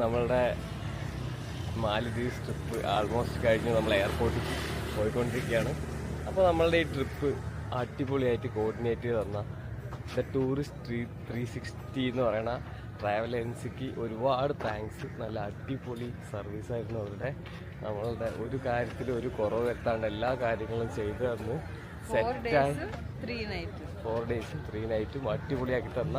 നമ്മളുടെ Maldives trip almost കഴിഞ്ഞ് നമ്മൾ എയർപോർട്ടിൽ പോയിക്കൊണ്ടിരിക്കുകയാണ്. അപ്പോൾ നമ്മളുടെ ഈ ട്രിപ്പ് അടിപൊളിയായിട്ട് കോർഡിനേറ്റ് ചെയ്ത് തന്ന ദ ടൂറിസ്റ്റ് 360 എന്ന് പറയുന്ന ട്രാവൽ ഏജൻസിക്ക് ഒരുപാട് താങ്ക്സ്. നല്ല അടിപൊളി സർവീസായിരുന്നു അവരുടെ. നമ്മളുടെ ഒരു കാര്യത്തിൽ ഒരു കുറവ് വരുത്താണ്ട് എല്ലാ കാര്യങ്ങളും ചെയ്തു തന്ന് സെറ്റായി 4 ഡേയ്സും 3 നൈറ്റും അടിപൊളിയാക്കി തന്ന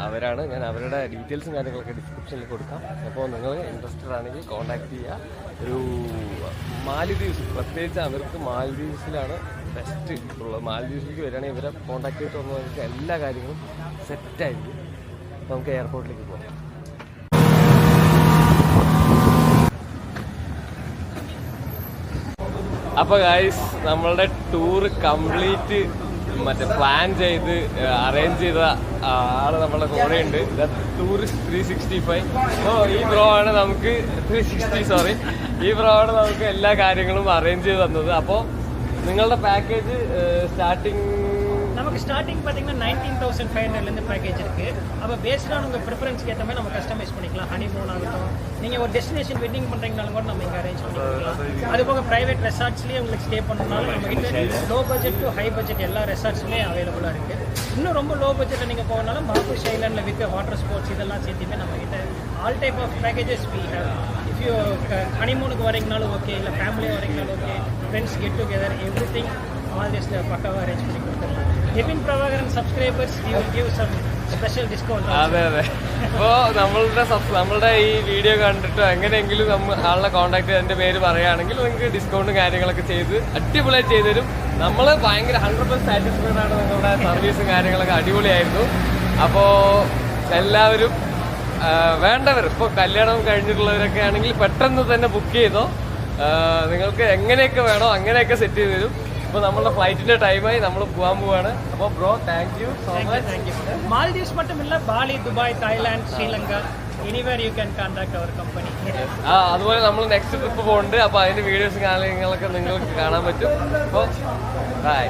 അവരാണ്. ഞാൻ അവരുടെ ഡീറ്റെയിൽസും കാര്യങ്ങളൊക്കെ ഡിസ്ക്രിപ്ഷനിൽ കൊടുക്കാം. അപ്പോൾ നിങ്ങൾ ഇൻട്രസ്റ്റഡ് ആണെങ്കിൽ കോൺടാക്ട് ചെയ്യുക. ഒരു മാലദ്വീപ്സ്, പ്രത്യേകിച്ച് അവർക്ക് മാലദ്വീപ്സിലാണ് ബെസ്റ്റ് ഉള്ളത്. മാലദ്വീപ്സിലേക്ക് വരികയാണെങ്കിൽ ഇവരെ കോൺടാക്ട് ചെയ്തിട്ട് വന്നവർക്ക് എല്ലാ കാര്യങ്ങളും സെറ്റായിരിക്കും. നമുക്ക് എയർപോർട്ടിലേക്ക് പോകാം. അപ്പോൾ ഗൈസ്, നമ്മളുടെ ടൂറ് കംപ്ലീറ്റ് പ്ലാൻ ചെയ്ത് അറേഞ്ച് ചെയ്ത ആള് നമ്മളെ കൂടെ ഉണ്ട്. ടൂറിസ്റ്റ് 365. അപ്പോൾ ഈ ബ്രോ ആണ് നമുക്ക് 360 ഈ ബ്രോ ആണ് നമുക്ക് എല്ലാ കാര്യങ്ങളും അറേഞ്ച് ചെയ്ത് തന്നത്. അപ്പോൾ നിങ്ങളുടെ പാക്കേജ് நமக்கு ஸ்டார்டிங் பார்த்தீங்கன்னா 19,500 பேக்கேஜ் இருக்கு. அப்போ பேஸ்டான உங்கள் ப்ரிஃபரன்ஸ்க்கு ஏற்ற மாதிரி நம்ம கஸ்டமைஸ் பண்ணிக்கலாம். ஹனிமூன் ஆகட்டும், நீங்கள் ஒரு டெஸ்டினேஷன் வெட்டிங் பண்ணுறீங்கனாலும் கூட நம்ம இங்கே அரேஞ்ச் பண்ணிக்கலாம். அது போக ப்ரைவேட் ரெசார்ட்ஸ்லேயே உங்களுக்கு ஸ்டே பண்ணணும்னாலும் நம்மகிட்ட low budget to high budget எல்லா ரெசார்ட்ஸ்லேயும் அவைலபிளாக இருக்குது. இன்னும் ரொம்ப லோ பட்ஜெட்டில் நீங்கள் போகனாலும் பாபுஷ் ஐலாண்டில் விற்க வாட்டர் ஸ்போர்ட்ஸ் இதெல்லாம் சேர்த்துமே நம்மகிட்ட all type of packages we have. If you ஹனிமூனுக்கு வரீங்கனாலும் ஓகே, இல்லை ஃபேமிலியாக வரீங்கனாலும் okay, friends get together everything மால்தீவ்ஸில் பக்காவாக அரேஞ்ச் பண்ணி கொடுத்துருலாம். Abin Prabhakaran subscribers give some special discount. അതെ. അപ്പോൾ നമ്മളുടെ ഈ വീഡിയോ കണ്ടിട്ടോ എങ്ങനെയെങ്കിലും ആളെ കോൺടാക്ട് ചെയ്ത് എൻ്റെ പേര് പറയുകയാണെങ്കിൽ നിങ്ങൾക്ക് ഡിസ്കൗണ്ടും കാര്യങ്ങളൊക്കെ ചെയ്ത് അടിപൊളിയായി ചെയ്തു തരും. നമ്മൾ ഭയങ്കര 100% സാറ്റിസ്ഫൈഡ് ആണ്. നിങ്ങളുടെ സർവീസും കാര്യങ്ങളൊക്കെ അടിപൊളിയായിരുന്നു. അപ്പോൾ എല്ലാവരും വേണ്ടവർ, ഇപ്പോൾ കല്യാണം കഴിഞ്ഞിട്ടുള്ളവരൊക്കെ ആണെങ്കിൽ പെട്ടെന്ന് തന്നെ ബുക്ക് ചെയ്തോ. നിങ്ങൾക്ക് എങ്ങനെയൊക്കെ വേണോ അങ്ങനെയൊക്കെ സെറ്റ് ചെയ്ത് തരും. അപ്പോൾ നമ്മളുടെ ഫ്ലൈറ്റിന്റെ ടൈമായി, നമ്മൾ പോകാൻ പോവാണ്. അപ്പോൾ bro, thank you so much. Maldives மட்டுமில்ல, Bali, Dubai, Thailand, Sri Lanka, anywhere you can contact our company. അതുപോലെ നമ്മൾ നെക്സ്റ്റ് ട്രിപ്പ് പോകുന്നുണ്ട്. അപ്പോൾ അതിന്റെ വീഡിയോസും കാര്യങ്ങളൊക്കെ നിങ്ങൾക്ക് കാണാൻ പറ്റും. അപ്പോൾ ബൈ.